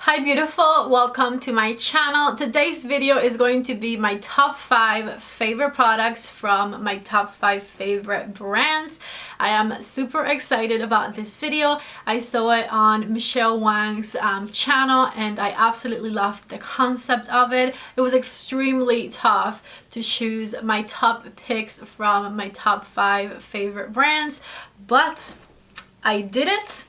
Hi beautiful, welcome to my channel. Today's video is going to be my top 5 favorite products from my top 5 favorite brands. I am super excited about this video. I saw it on Michelle Wang's channel and I absolutely loved the concept of it. It was extremely tough to choose my top picks from my top 5 favorite brands, but I did it.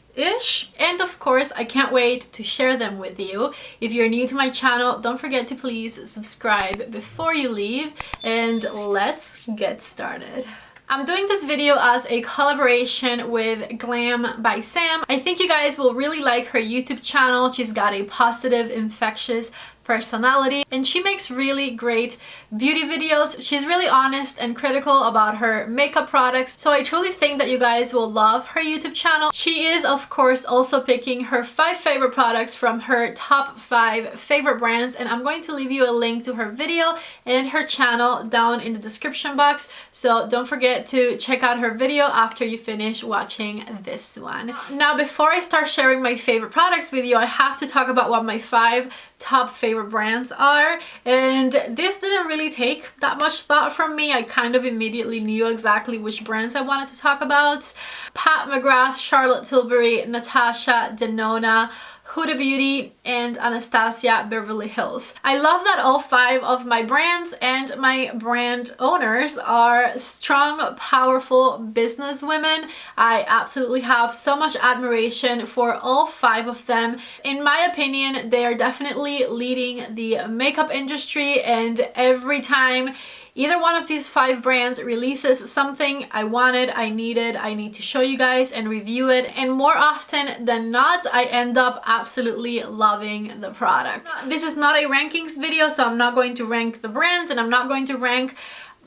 And of course I can't wait to share them with you. If you're new to my channel, don't forget to please subscribe before you leave, and let's get started. I'm doing this video as a collaboration with Glam by Sam. I think you guys will really like her YouTube channel. She's got a positive, infectious personality and she makes really great beauty videos. She's really honest and critical about her makeup products, so I truly think that you guys will love her YouTube channel. She is of course also picking her 5 favorite products from her top 5 favorite brands, and I'm going to leave you a link to her video and her channel down in the description box, so don't forget to check out her video after you finish watching this one. Now before I start sharing my favorite products with you, I have to talk about what my 5 top favorite brands are, and this didn't really take that much thought from me. I kind of immediately knew exactly which brands I wanted to talk about. Pat McGrath, Charlotte Tilbury, Natasha Denona, Huda Beauty, and Anastasia Beverly Hills. I love that all 5 of my brands and my brand owners are strong, powerful business women. I absolutely have so much admiration for all 5 of them. In my opinion, they are definitely leading the makeup industry, and every time either one of these 5 brands releases something I wanted, I needed, I need to show you guys and review it, and more often than not I end up absolutely loving the product. This is not a rankings video, so I'm not going to rank the brands and I'm not going to rank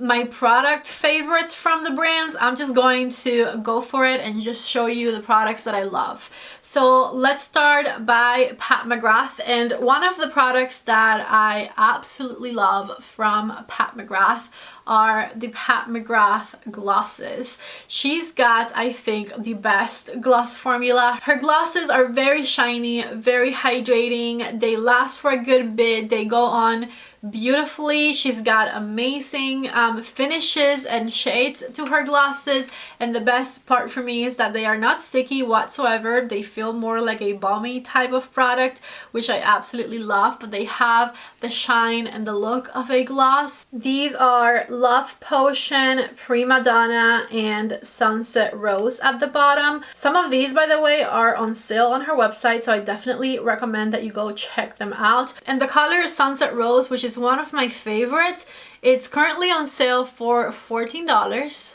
my product favorites from the brands. I'm just going to go for it and just show you the products that I love. So let's start by Pat McGrath, and one of the products that I absolutely love from Pat McGrath are the Pat McGrath Glosses. She's got, I think, the best gloss formula. Her glosses are very shiny, very hydrating, they last for a good bit, they go on beautifully. She's got amazing finishes and shades to her glosses, and the best part for me is that they are not sticky whatsoever. They feel more like a balmy type of product, which I absolutely love, but they have the shine and the look of a gloss. These are Love Potion, Prima Donna, and Sunset Rose at the bottom. Some of these, by the way, are on sale on her website, so I definitely recommend that you go check them out. And the color is Sunset Rose, which is one of my favorites. It's currently on sale for $14.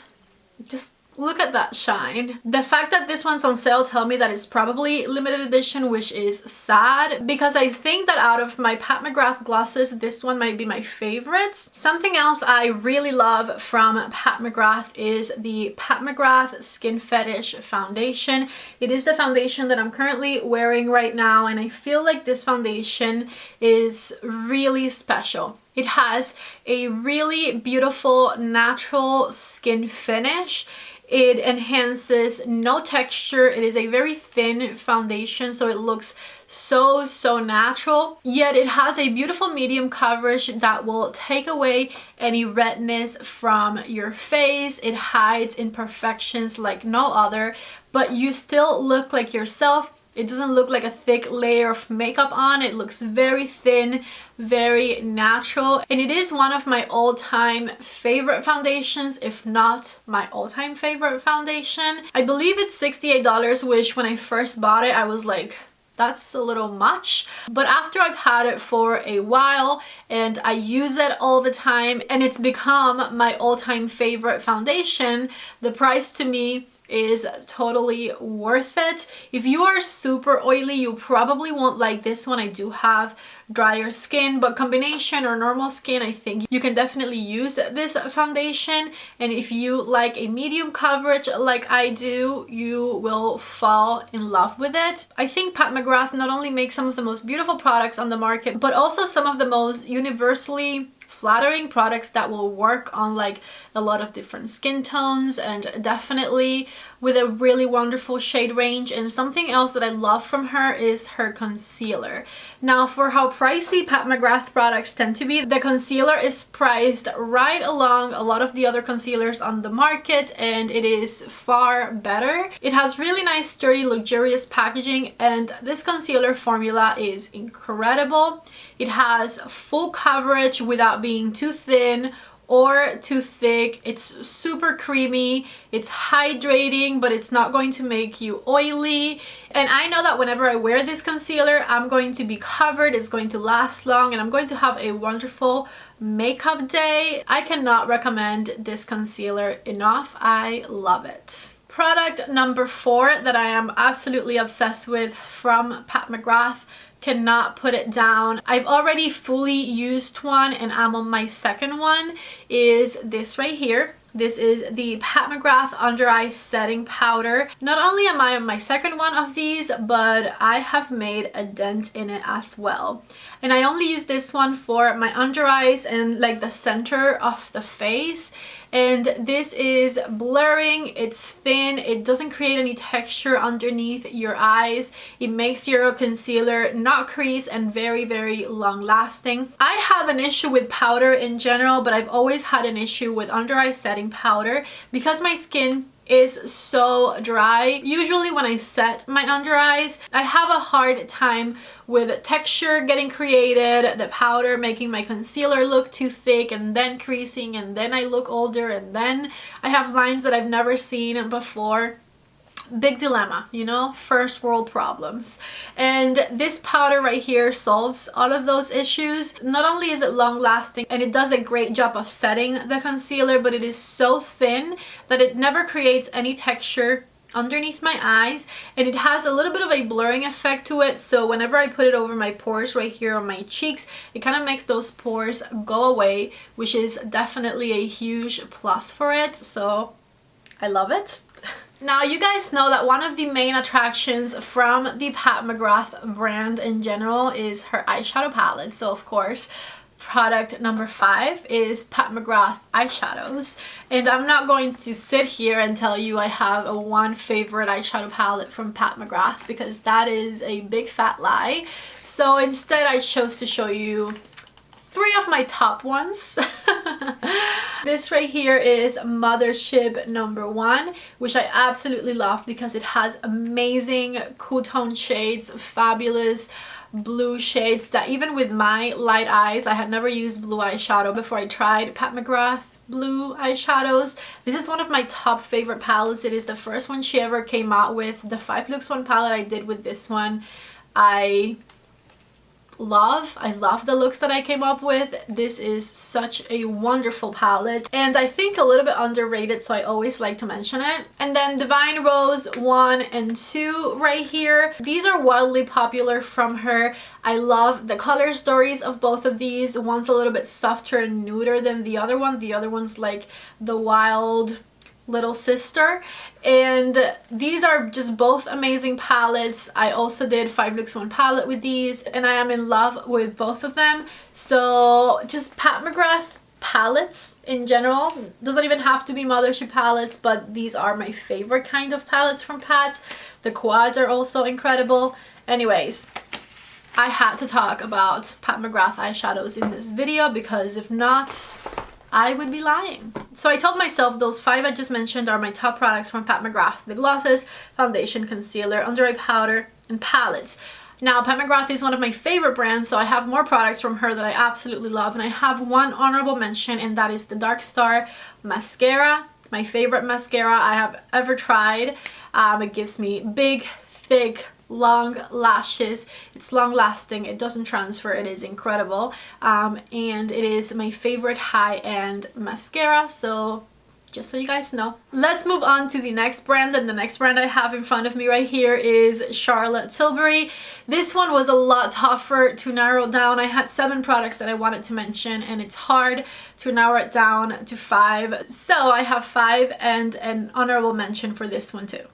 Just look at that shine. The fact that this one's on sale tells me that it's probably limited edition, which is sad because I think that out of my Pat McGrath glosses, this one might be my favorite. Something else I really love from Pat McGrath is the Pat McGrath Skin Fetish foundation. It is the foundation that I'm currently wearing right now, and I feel like this foundation is really special. It has a really beautiful natural skin finish. It enhances no texture. It is a very thin foundation, so it looks so natural, yet it has a beautiful medium coverage that will take away any redness from your face. It hides imperfections like no other, but you still look like yourself. It doesn't look like a thick layer of makeup on. It looks very thin, very natural, and it is one of my all-time favorite foundations, if not my all-time favorite foundation. I believe it's $68, which when I first bought it I was like, that's a little much, but after I've had it for a while and I use it all the time and it's become my all-time favorite foundation, the price to me is totally worth it. If you are super oily, you probably won't like this one. I do have drier skin, but combination or normal skin, I think you can definitely use this foundation, and if you like a medium coverage like I do, you will fall in love with it. I think Pat McGrath not only makes some of the most beautiful products on the market, but also some of the most universally flattering products that will work on like a lot of different skin tones, and definitely with a really wonderful shade range. And something else that I love from her is her concealer. Now, for how pricey Pat McGrath products tend to be, the concealer is priced right along a lot of the other concealers on the market, and it is far better. It has really nice, sturdy, luxurious packaging, and this concealer formula is incredible. It has full coverage without being too thin or too thick. It's super creamy, it's hydrating, but it's not going to make you oily. And I know that whenever I wear this concealer, I'm going to be covered, it's going to last long, and I'm going to have a wonderful makeup day. I cannot recommend this concealer enough. I love it. Product number 4 that I am absolutely obsessed with from Pat McGrath. Cannot put it down. I've already fully used one and I'm on my second one, is this right here. This is the Pat McGrath Under Eye Setting Powder. Not only am I on my second one of these, but I have made a dent in it as well. And I only use this one for my under eyes and like the center of the face. And this is blurring, it's thin, it doesn't create any texture underneath your eyes. It makes your concealer not crease and very, very long lasting. I have an issue with powder in general, but I've always had an issue with under eye setting powder because my skin is so dry. Usually when I set my under eyes, I have a hard time with texture getting created, the powder making my concealer look too thick and then creasing, and then I look older, and then I have lines that I've never seen before. Big dilemma, you know, first world problems. And this powder right here solves all of those issues. Not only is it long lasting and it does a great job of setting the concealer, but it is so thin that it never creates any texture underneath my eyes, and it has a little bit of a blurring effect to it, so whenever I put it over my pores right here on my cheeks, it kind of makes those pores go away, which is definitely a huge plus for it, so I love it. Now, you guys know that one of the main attractions from the Pat McGrath brand in general is her eyeshadow palette. So of course, product number 5 is Pat McGrath eyeshadows. And I'm not going to sit here and tell you I have a one favorite eyeshadow palette from Pat McGrath, because that is a big fat lie. So instead I chose to show you 3 of my top ones. This right here is Mothership number 1, which I absolutely love because it has amazing cool tone shades, fabulous blue shades that even with my light eyes, I had never used blue eyeshadow before I tried Pat McGrath blue eyeshadows. This is one of my top favorite palettes. It is the first one she ever came out with. The 5 Looks 1 palette I did with this one, I love the looks that I came up with. This is such a wonderful palette, and I think a little bit underrated, so I always like to mention it. And then Divine Rose 1 and 2 right here. These are wildly popular from her. I love the color stories of both of these. One's a little bit softer and nuder than the other one. The other one's like the wild little sister, and these are just both amazing palettes. I also did 5 Looks 1 palette with these, and I am in love with both of them. So just Pat McGrath palettes in general, doesn't even have to be Mothership palettes, but these are my favorite kind of palettes from Pat. The quads are also incredible. Anyways, I had to talk about Pat McGrath eyeshadows in this video, because if not, I would be lying. So I told myself those 5 I just mentioned are my top products from Pat McGrath: the glosses, foundation, concealer, under eye powder, and palettes. Now, Pat McGrath is one of my favorite brands, so I have more products from her that I absolutely love, and I have one honorable mention, and that is the Dark Star mascara. My favorite mascara I have ever tried. It gives me big, thick, long lashes. It's long lasting, it doesn't transfer, it is incredible, and it is my favorite high-end mascara, so just so you guys know. Let's move on to the next brand, and the next brand I have in front of me right here is Charlotte Tilbury. This one was a lot tougher to narrow down. I had 7 products that I wanted to mention, and it's hard to narrow it down to 5, so I have 5 and an honorable mention for this one too.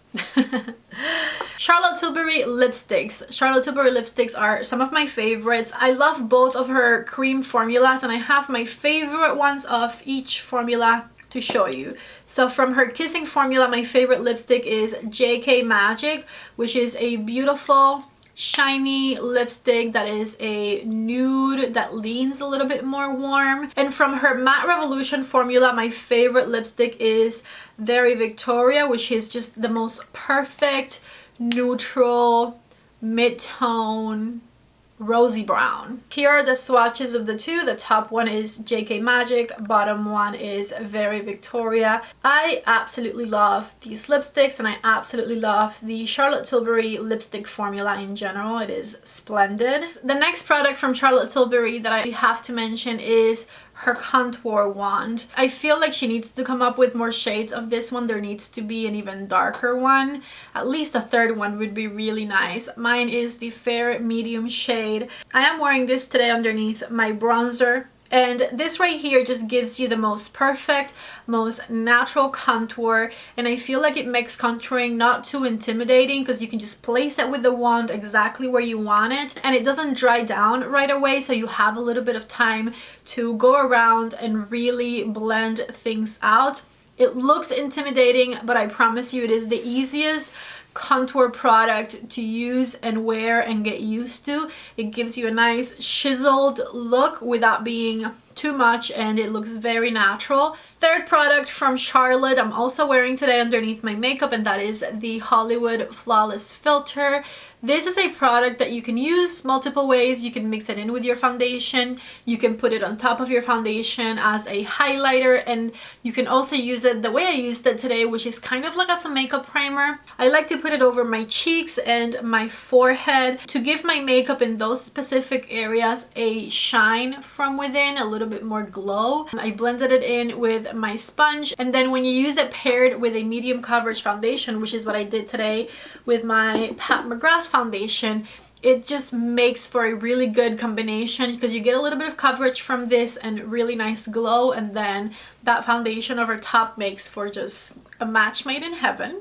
Charlotte Tilbury lipsticks. Charlotte Tilbury lipsticks are some of my favorites. I love both of her cream formulas, and I have my favorite ones of each formula to show you. So from her Kissing formula, my favorite lipstick is JK Magic, which is a beautiful shiny lipstick that is a nude that leans a little bit more warm. And from her Matte Revolution formula, my favorite lipstick is Very Victoria, which is just the most perfect neutral mid-tone rosy brown. Here are the swatches of the two. The top one is JK Magic, bottom one is Very Victoria. I absolutely love these lipsticks, and I absolutely love the Charlotte Tilbury lipstick formula in general. It is splendid. The next product from Charlotte Tilbury that I have to mention is her contour wand. I feel like she needs to come up with more shades of this one. There needs to be an even darker one. At least a third one would be really nice. Mine is the fair medium shade. I am wearing this today underneath my bronzer. And this right here just gives you the most perfect, most natural contour, and I feel like it makes contouring not too intimidating because you can just place it with the wand exactly where you want it, and it doesn't dry down right away, so you have a little bit of time to go around and really blend things out. It looks intimidating, but I promise you it is the easiest contour product to use and wear and get used to. It gives you a nice chiseled look without being too much, and it looks very natural. Third product from Charlotte I'm also wearing today underneath my makeup, and that is the Hollywood Flawless Filter. This is a product that you can use multiple ways. You can mix it in with your foundation, you can put it on top of your foundation as a highlighter, and you can also use it the way I used it today, which is kind of like as a makeup primer. I like to put it over my cheeks and my forehead to give my makeup in those specific areas a shine from within, a little bit more glow. I blended it in with my sponge, and then when you use it paired with a medium coverage foundation, which is what I did today with my Pat McGrath foundation, it just makes for a really good combination because you get a little bit of coverage from this and really nice glow, and then that foundation over top makes for just a match made in heaven.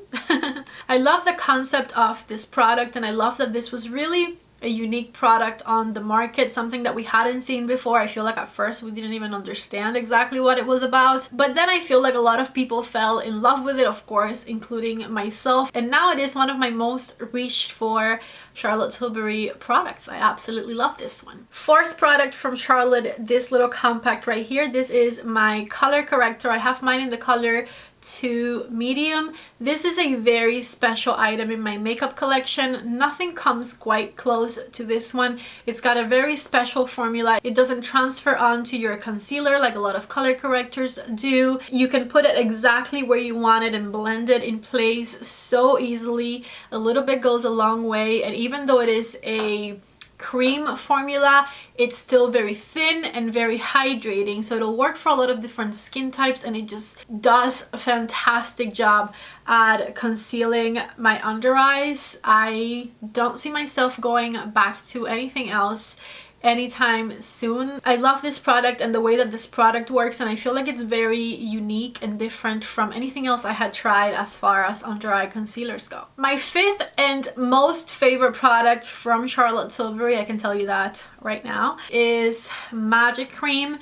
I love the concept of this product, and I love that this was really a unique product on the market, something that we hadn't seen before. I feel like at first we didn't even understand exactly what it was about, but then I feel like a lot of people fell in love with it, of course, including myself, and now it is one of my most reached for Charlotte Tilbury products. I absolutely love this one. Fourth product from Charlotte, this little compact right here. This is my color corrector. I have mine in the color to medium. This is a very special item in my makeup collection. Nothing comes quite close to this one. It's got a very special formula. It doesn't transfer onto your concealer like a lot of color correctors do. You can put it exactly where you want it and blend it in place so easily. A little bit goes a long way, and even though it is a cream formula, it's still very thin and very hydrating, so it'll work for a lot of different skin types, and it just does a fantastic job at concealing my under eyes. I don't see myself going back to anything else anytime soon. I love this product and the way that this product works, and I feel like it's very unique and different from anything else I had tried as far as under eye concealers go. My fifth and most favorite product from Charlotte Tilbury, I can tell you that right now, is Magic Cream.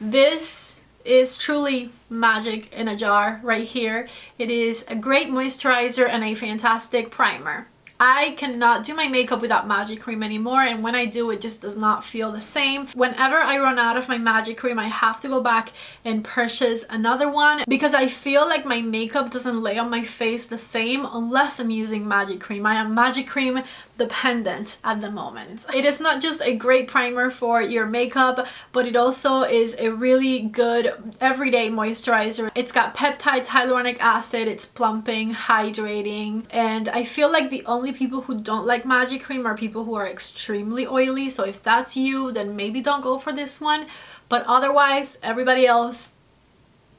This is truly magic in a jar right here. It is a great moisturizer and a fantastic primer. I cannot do my makeup without Magic Cream anymore, and when I do, it just does not feel the same. Whenever I run out of my Magic Cream, I have to go back and purchase another one because I feel like my makeup doesn't lay on my face the same unless I'm using Magic Cream. I am Magic Cream dependent at the moment. It is not just a great primer for your makeup, but it also is a really good everyday moisturizer. It's got peptides, hyaluronic acid, it's plumping, hydrating, and I feel like the only people who don't like Magic Cream are people who are extremely oily, so if that's you, then maybe don't go for this one, but otherwise, everybody else,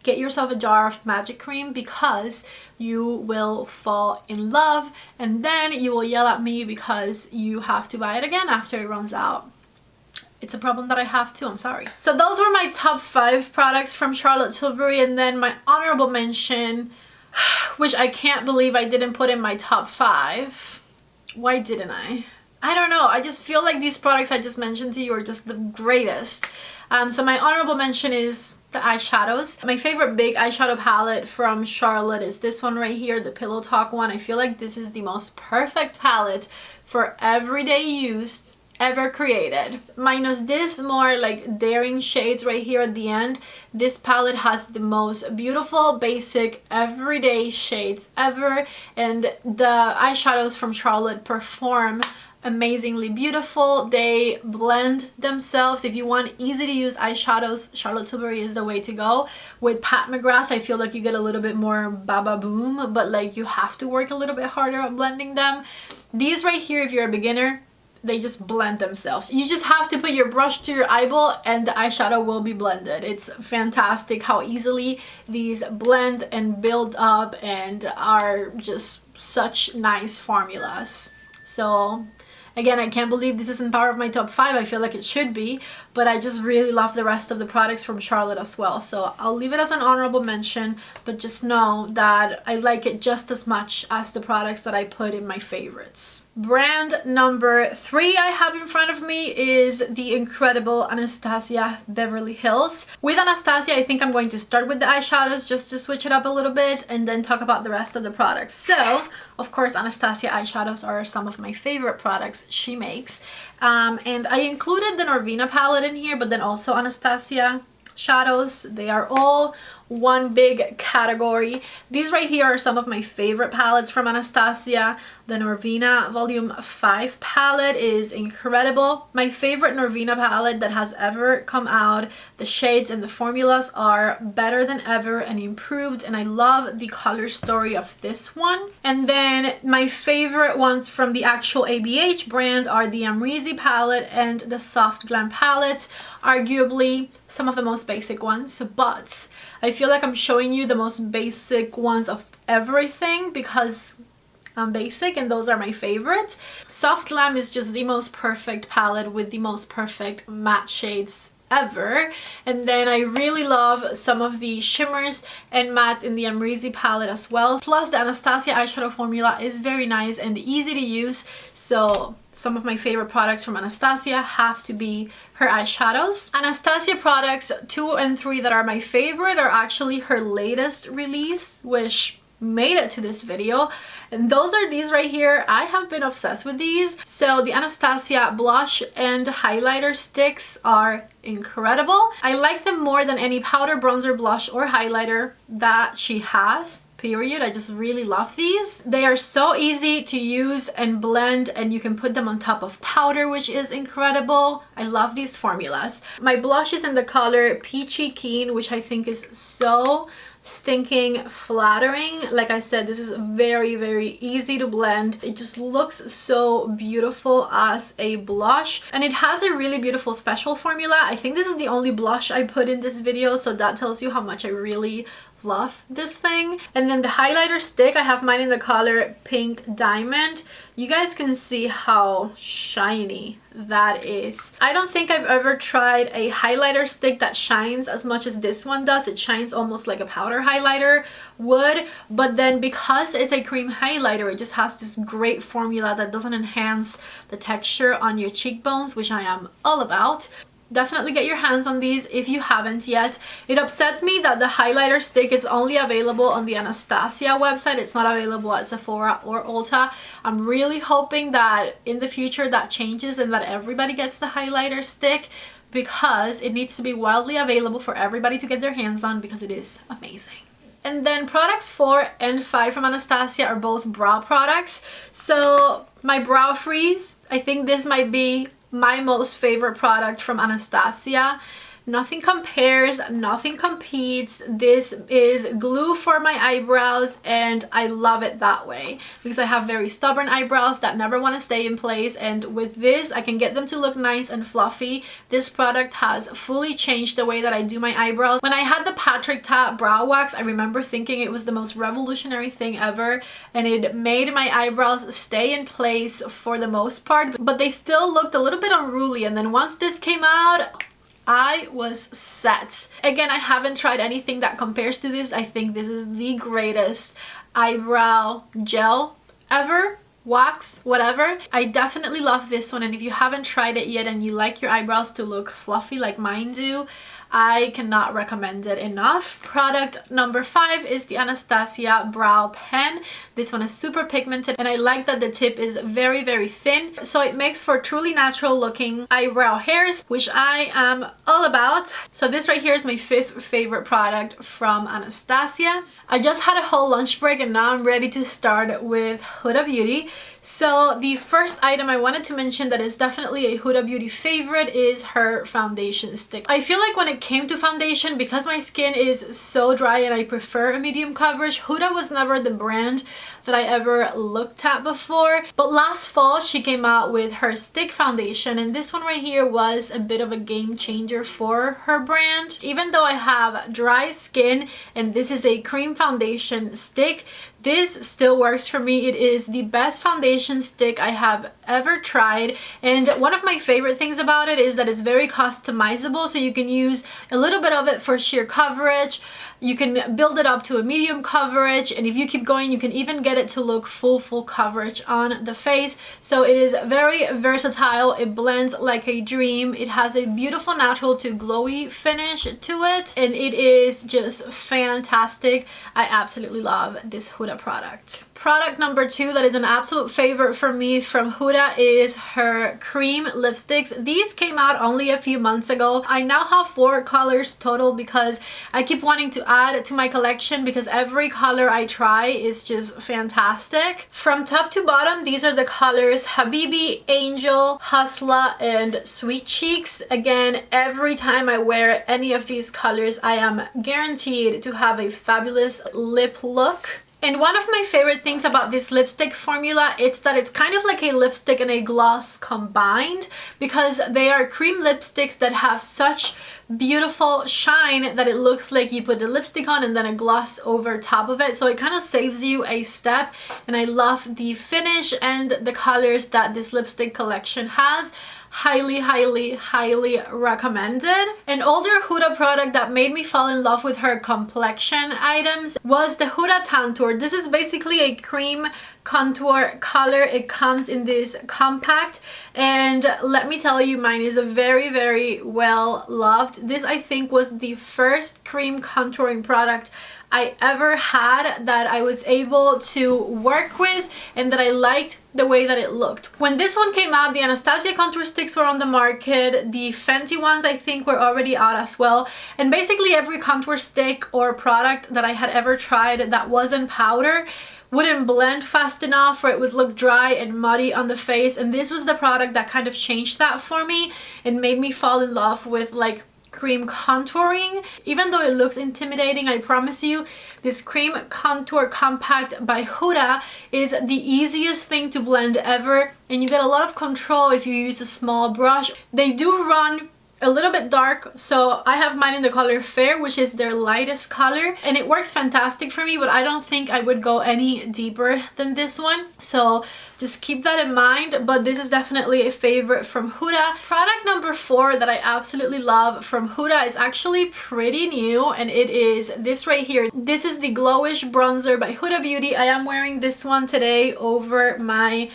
get yourself a jar of Magic Cream because you will fall in love, and then you will yell at me because you have to buy it again after it runs out. It's a problem that I have too, I'm sorry. So those were my top 5 products from Charlotte Tilbury, and then my honorable mention, which I can't believe I didn't put in my top 5. Why didn't I? I don't know, I just feel like these products I just mentioned to you are just the greatest. So my honorable mention is the eyeshadows. My favorite big eyeshadow palette from Charlotte is this one right here, the Pillow Talk one. I feel like this is the most perfect palette for everyday use ever created. Minus this more like daring shades right here at the end, this palette has the most beautiful basic everyday shades ever, and the eyeshadows from Charlotte perform amazingly beautiful. They blend themselves. If you want easy to use eyeshadows, Charlotte Tilbury is the way to go. With Pat McGrath, I feel like you get a little bit more baba boom, but like you have to work a little bit harder at blending them. These right here, if you're a beginner, they just blend themselves. You just have to put your brush to your eyeball and the eyeshadow will be blended. It's fantastic how easily these blend and build up and are just such nice formulas. So again, I can't believe this isn't part of my top 5. I feel like it should be, but I just really love the rest of the products from Charlotte as well. So I'll leave it as an honorable mention, but just know that I like it just as much as the products that I put in my favorites. Brand number 3 I have in front of me is the incredible Anastasia Beverly Hills. With Anastasia, I think I'm going to start with the eyeshadows just to switch it up a little bit and then talk about the rest of the products. So, of course, Anastasia eyeshadows are some of my favorite products she makes. And I included the Norvina palette in here, but then also Anastasia shadows. They are all one big category. These right here are some of my favorite palettes from Anastasia. The Norvina Volume 5 palette is incredible. My favorite Norvina palette that has ever come out. The shades and the formulas are better than ever and improved, and I love the color story of this one. And then my favorite ones from the actual ABH brand are the Amrezy palette and the Soft Glam palette. Arguably some of the most basic ones, but I feel like I'm showing you the most basic ones of everything because I'm basic and those are my favorites. Soft Glam is just the most perfect palette with the most perfect matte shades ever. And then I really love some of the shimmers and mattes in the Amrezy palette as well. Plus the Anastasia eyeshadow formula is very nice and easy to use. So some of my favorite products from Anastasia have to be her eyeshadows. Anastasia products 2 and 3 that are my favorite are actually her latest release, which made it to this video, and those are these right here. I have been obsessed with these. So the Anastasia blush and highlighter sticks are incredible. I like them more than any powder, bronzer, blush or highlighter that she has, period. I just really love these. They are so easy to use and blend, and you can put them on top of powder, which is incredible. I love these formulas. My blush is in the color Peachy Keen, which I think is so stinking flattering. Like I said, this is very, very easy to blend. It just looks so beautiful as a blush, and it has a really beautiful special formula. I think this is the only blush I put in this video, so that tells you how much I really love this thing. And then the highlighter stick, I have mine in the color Pink Diamond. You guys can see how shiny that is. I don't think I've ever tried a highlighter stick that shines as much as this one does. It shines almost like a powder highlighter would, but then because it's a cream highlighter, it just has this great formula that doesn't enhance the texture on your cheekbones, which I am all about. Definitely get your hands on these if you haven't yet. It upsets me that the highlighter stick is only available on the Anastasia website. It's not available at Sephora or Ulta. I'm really hoping that in the future that changes and that everybody gets the highlighter stick, because it needs to be widely available for everybody to get their hands on, because it is amazing. And then products 4 and 5 from Anastasia are both brow products. So my brow freeze, I think this might be my most favorite product from Anastasia. Nothing compares, nothing competes. This is glue for my eyebrows, and I love it that way because I have very stubborn eyebrows that never want to stay in place, and with this I can get them to look nice and fluffy. This product has fully changed the way that I do my eyebrows. When I had the Patrick Ta brow wax, I remember thinking it was the most revolutionary thing ever, and it made my eyebrows stay in place for the most part, but they still looked a little bit unruly. And then once this came out, I was set. Again, I haven't tried anything that compares to this. I think this is the greatest eyebrow gel ever. wax, whatever. I definitely love this one, and if you haven't tried it yet and you like your eyebrows to look fluffy like mine do, I cannot recommend it enough. Product number 5 is the Anastasia Brow Pen. This one is super pigmented, and I like that the tip is very, very thin, so it makes for truly natural looking eyebrow hairs, which I am all about. So this right here is my 5th favorite product from Anastasia. I just had a whole lunch break, and now I'm ready to start with Huda Beauty. So the first item I wanted to mention that is definitely a Huda Beauty favorite is her foundation stick. I feel like when it came to foundation, because my skin is so dry and I prefer a medium coverage, Huda was never the brand that I ever looked at before. But last fall she came out with her stick foundation, and this one right here was a bit of a game changer for her brand. Even though I have dry skin and this is a cream foundation stick, this still works for me. It is the best foundation stick I have ever tried, and one of my favorite things about it is that it's very customizable, so you can use a little bit of it for sheer coverage, you can build it up to a medium coverage, and if you keep going you can even get it to look full coverage on the face. So it is very versatile, it blends like a dream, it has a beautiful natural to glowy finish to it, and it is just fantastic. I absolutely love this Huda product. Product number 2 that is an absolute favorite for me from Huda is her cream lipsticks. These came out only a few months ago. I now have 4 colors total because I keep wanting to add to my collection because every color I try is just fantastic. From top to bottom, these are the colors Habibi, Angel, Hustla, and Sweet Cheeks. Again, every time I wear any of these colors, I am guaranteed to have a fabulous lip look. And one of my favorite things about this lipstick formula is that it's kind of like a lipstick and a gloss combined, because they are cream lipsticks that have such beautiful shine that it looks like you put the lipstick on and then a gloss over top of it, so it kind of saves you a step. And I love the finish and the colors that this lipstick collection has. Highly recommended. An older Huda product that made me fall in love with her complexion items was the Huda Tantour. This is basically a cream contour color. It comes in this compact, and let me tell you, mine is a very well loved. This I think was the first cream contouring product I ever had that I was able to work with and that I liked the way that it looked. When this one came out, the Anastasia contour sticks were on the market. The Fenty ones I think were already out as well. And basically every contour stick or product that I had ever tried that wasn't powder wouldn't blend fast enough, or it would look dry and muddy on the face. And this was the product that kind of changed that for me and made me fall in love with like cream contouring. Even though it looks intimidating, I promise you this cream contour compact by Huda is the easiest thing to blend ever, and you get a lot of control if you use a small brush. They do run a little bit dark, so I have mine in the color Fair, which is their lightest color, and it works fantastic for me, but I don't think I would go any deeper than this one, so just keep that in mind. But this is definitely a favorite from Huda. Product number 4 that I absolutely love from Huda is actually pretty new, and it is this right here. This is the Glowish bronzer by Huda Beauty. I am wearing this one today over my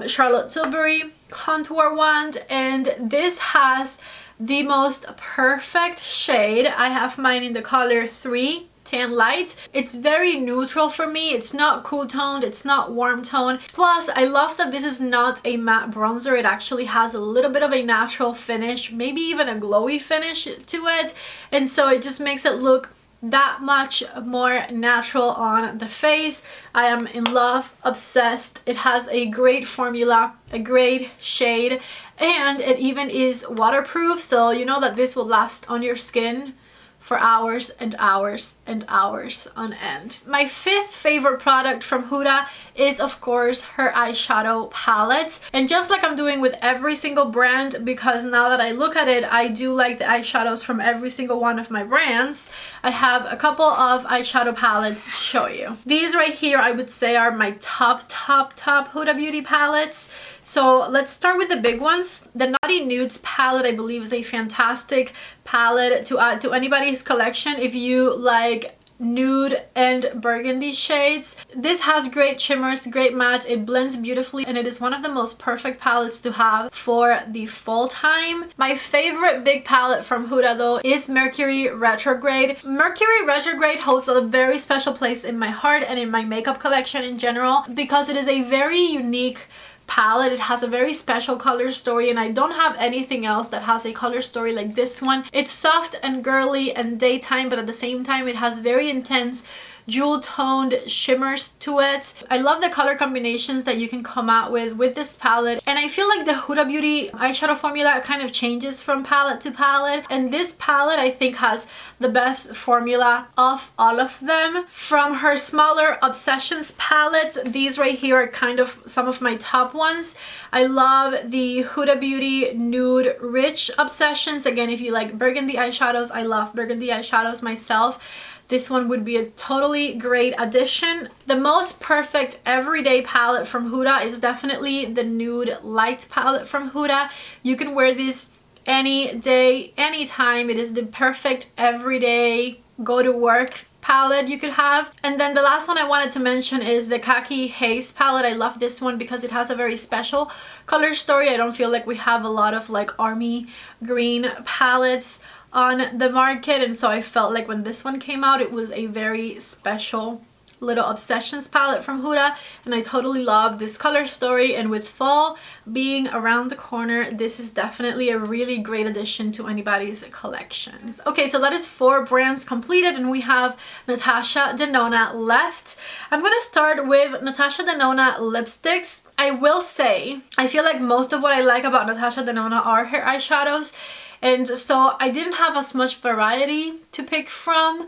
Charlotte Tilbury contour wand, and this has the most perfect shade. I have mine in the color 3 Tan Light. It's very neutral for me. It's not cool toned, it's not warm toned. Plus, I love that this is not a matte bronzer. It actually has a little bit of a natural finish, maybe even a glowy finish to it. And so it just makes it look that much more natural on the face. I am in love, obsessed. It has a great formula, a great shade, and it even is waterproof, so you know that this will last on your skin for hours and hours and hours on end. My 5th favorite product from Huda is of course her eyeshadow palettes, and just like I'm doing with every single brand, because now that I look at it, I do like the eyeshadows from every single one of my brands, I have a couple of eyeshadow palettes to show you. These right here I would say are my top Huda Beauty palettes. So let's start with the big ones. The Naughty Nudes palette I believe is a fantastic palette to add to anybody's collection if you like nude and burgundy shades. This has great shimmers, great mattes, it blends beautifully, and it is one of the most perfect palettes to have for the fall time. My favorite big palette from Huda though is Mercury Retrograde. Mercury Retrograde holds a very special place in my heart and in my makeup collection in general because it is a very unique palette. It has a very special color story, and I don't have anything else that has a color story like this one. It's soft and girly and daytime, but at the same time it has very intense jewel toned shimmers to it. I love the color combinations that you can come out with this palette, and I feel like the Huda Beauty eyeshadow formula kind of changes from palette to palette, and this palette I think has the best formula of all of them. From her smaller Obsessions palettes, these right here are kind of some of my top ones. I love the Huda Beauty Nude Rich Obsessions. Again, if you like burgundy eyeshadows, I love burgundy eyeshadows myself. This one would be a totally great addition. The most perfect everyday palette from Huda is definitely the Nude Light palette from Huda. You can wear this any day, anytime. It is the perfect everyday go to work palette you could have. And then the last one I wanted to mention is the Khaki Haze palette. I love this one because it has a very special color story. I don't feel like we have a lot of like army green palettes on the market, and so I felt like when this one came out it was a very special little Obsessions palette from Huda, and I totally love this color story. And with fall being around the corner, this is definitely a really great addition to anybody's collections. Okay, so that is 4 brands completed, and we have Natasha Denona left. I'm gonna start with Natasha Denona lipsticks. I will say I feel like most of what I like about Natasha Denona are her eyeshadows, and so I didn't have as much variety to pick from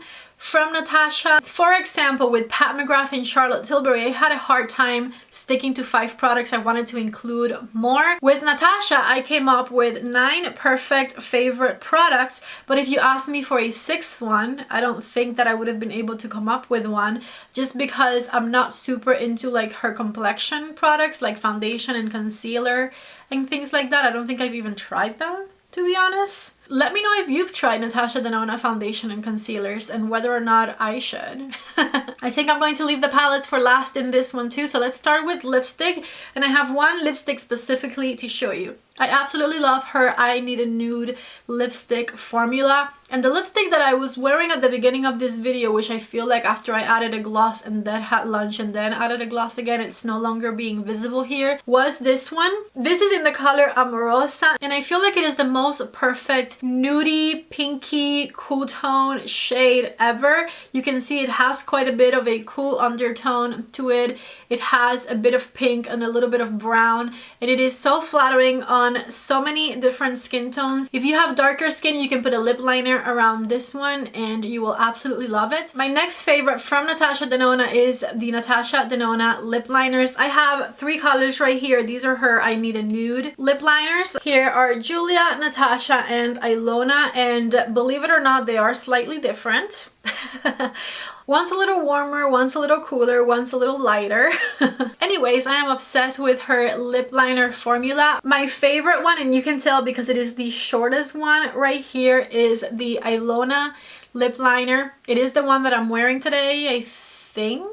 Natasha. For example, with Pat McGrath and Charlotte Tilbury, I had a hard time sticking to 5 products. I wanted to include more. With Natasha, I came up with 9 perfect favorite products, but if you asked me for a 6th one, I don't think that I would have been able to come up with one, just because I'm not super into like her complexion products like foundation and concealer and things like that. I don't think I've even tried that, to be honest. Let me know if you've tried Natasha Denona foundation and concealers and whether or not I should. I think I'm going to leave the palettes for last in this one too. So let's start with lipstick, and I have one lipstick specifically to show you. I absolutely love her I Need a Nude lipstick formula. And the lipstick that I was wearing at the beginning of this video, which I feel like after I added a gloss and then had lunch and then added a gloss again, it's no longer being visible here, was this one. This is in the color Amorosa, and I feel like it is the most perfect nudie, pinky, cool tone shade ever. You can see it has quite a bit of a cool undertone to it. It has a bit of pink and a little bit of brown, and it is so flattering on so many different skin tones. If you have darker skin, you can put a lip liner around this one and you will absolutely love it. My next favorite from Natasha Denona is the Natasha Denona lip liners. I have 3 colors right here. These are her I Need a Nude lip liners. Here are Julia, Natasha, and Ilona, and believe it or not, they are slightly different. One's a little warmer, one's a little cooler, one's a little lighter. Anyways, I am obsessed with her lip liner formula. My favorite one, and you can tell because it is the shortest one right here, is the Ilona lip liner. It is the one that I'm wearing today, I think.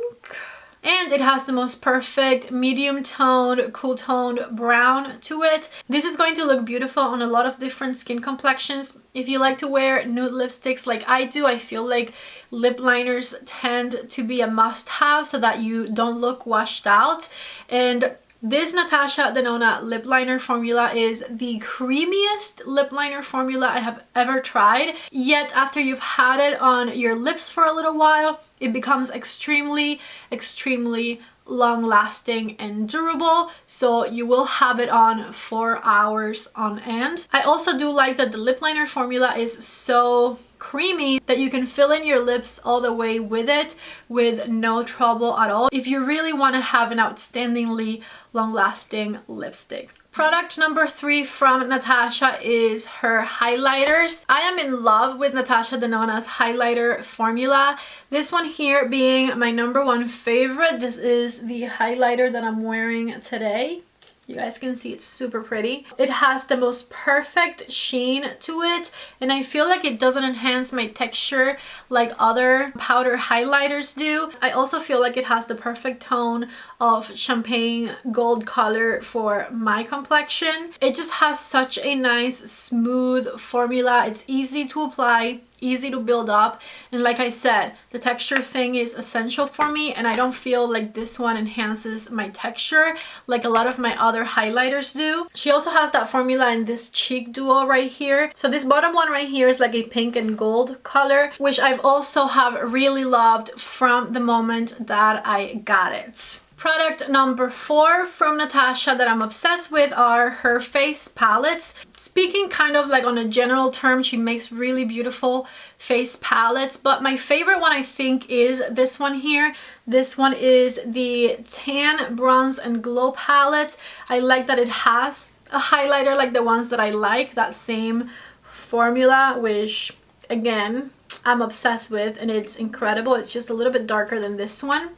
And it has the most perfect medium toned, cool toned brown to it. This is going to look beautiful on a lot of different skin complexions. If you like to wear nude lipsticks like I do, I feel like lip liners tend to be a must-have so that you don't look washed out. And this Natasha Denona lip liner formula is the creamiest lip liner formula I have ever tried. Yet after you've had it on your lips for a little while, it becomes extremely, extremely long-lasting and durable, so you will have it on for hours on end. I also do like that the lip liner formula is so creamy that you can fill in your lips all the way with it with no trouble at all if you really want to have an outstandingly long-lasting lipstick. Product number 3 from Natasha is her highlighters. I am in love with Natasha Denona's highlighter formula. This one here being my number 1 favorite. This is the highlighter that I'm wearing today. You guys can see it's super pretty. It has the most perfect sheen to it, and I feel like it doesn't enhance my texture like other powder highlighters do. I also feel like it has the perfect tone of champagne gold color for my complexion. It just has such a nice smooth formula. It's easy to apply, easy to build up, and like I said, the texture thing is essential for me, and I don't feel like this one enhances my texture like a lot of my other highlighters do. She also has that formula in this cheek duo right here. So this bottom one right here is like a pink and gold color, which I've also have really loved from the moment that I got it. Product number 4 from Natasha that I'm obsessed with are her face palettes. Speaking kind of like on a general term, she makes really beautiful face palettes, but my favorite one I think is this one here. This one is the Tan, Bronze, and Glow palette. I like that it has a highlighter like the ones that I like, that same formula, which again, I'm obsessed with, and it's incredible. It's just a little bit darker than this one.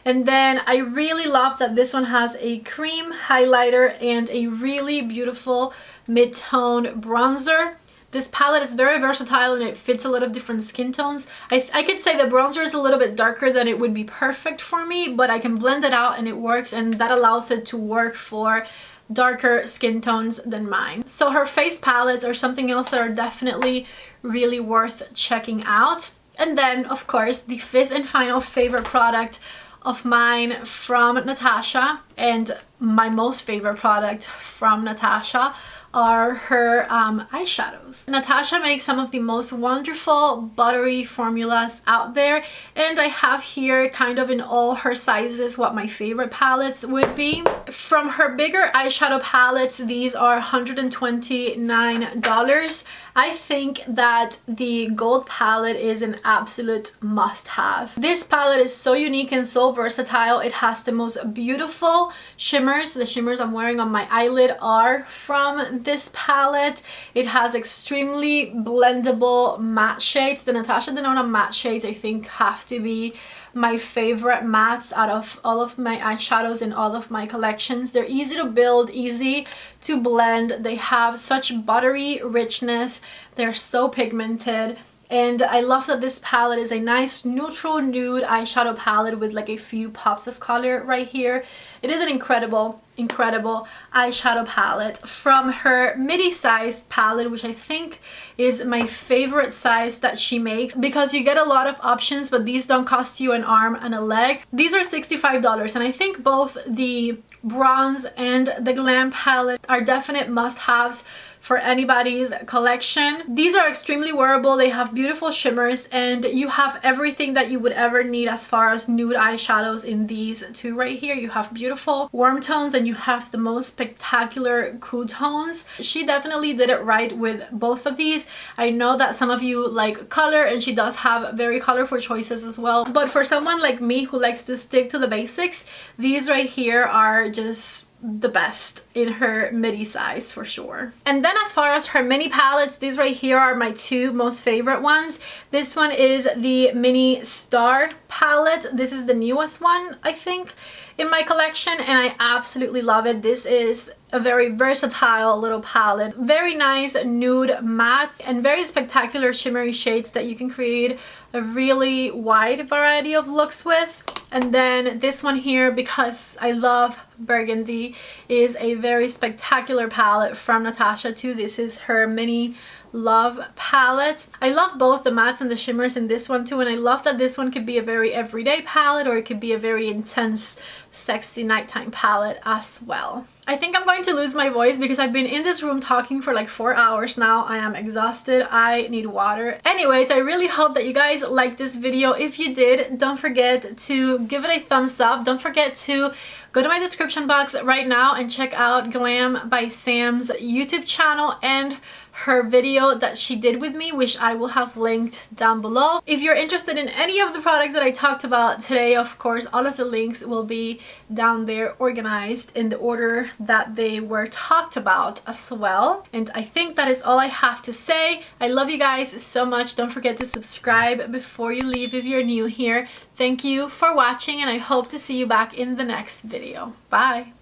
And then I really love that this one has a cream highlighter and a really beautiful mid-tone bronzer. This palette is very versatile and it fits a lot of different skin tones. I could say the bronzer is a little bit darker than it would be perfect for me, but I can blend it out and it works, and that allows it to work for darker skin tones than mine. So her face palettes are something else that are definitely really worth checking out. And then, of course, the 5th and final favorite product of mine from Natasha, and my most favorite product from Natasha, are her eyeshadows. Natasha makes some of the most wonderful buttery formulas out there, and I have here kind of in all her sizes what my favorite palettes would be. From her bigger eyeshadow palettes, these are $129. I think that the gold palette is an absolute must-have. This palette is so unique and so versatile. It has the most beautiful shimmers. The shimmers I'm wearing on my eyelid are from this palette. It has extremely blendable matte shades. The Natasha Denona matte shades I think have to be my favorite mattes out of all of my eyeshadows in all of my collections. They're easy to build, easy to blend. They have such buttery richness. They're so pigmented. And I love that this palette is a nice neutral nude eyeshadow palette with like a few pops of color right here. It is an incredible eyeshadow palette. From her midi sized palette, which I think is my favorite size that she makes, because you get a lot of options, but these don't cost you an arm and a leg. These are $65, and I think both the bronze and the glam palette are definite must-haves for anybody's collection. These are extremely wearable. They have beautiful shimmers, and you have everything that you would ever need as far as nude eyeshadows in these two right here. You have beautiful warm tones and you have the most spectacular cool tones. She definitely did it right with both of these. I know that some of you like color, and she does have very colorful choices as well, but for someone like me who likes to stick to the basics, these right here are just the best in her midi size for sure. And then as far as her mini palettes, these right here are my two most favorite ones. This one is the Mini Star palette. This is the newest one I think in my collection, and I absolutely love it. This is a very versatile little palette. Very nice nude mattes and very spectacular shimmery shades that you can create a really wide variety of looks with. And then this one here, because I love burgundy, is a very spectacular palette from Natasha too. This is her Mini Love palette. I love both the mattes and the shimmers in this one too, and I love that this one could be a very everyday palette, or it could be a very intense sexy nighttime palette as well. I think I'm going to lose my voice because I've been in this room talking for like 4 hours now. I am exhausted. I need water. Anyways, I really hope that you guys liked this video. If you did, don't forget to give it a thumbs up. Don't forget to go to my description box right now and check out Glam by Sam's YouTube channel and her video that she did with me, which I will have linked down below. If you're interested in any of the products that I talked about today, of course, all of the links will be down there organized in the order that they were talked about as well. And I think that is all I have to say. I love you guys so much. Don't forget to subscribe before you leave if you're new here. Thank you for watching, and I hope to see you back in the next video. Bye!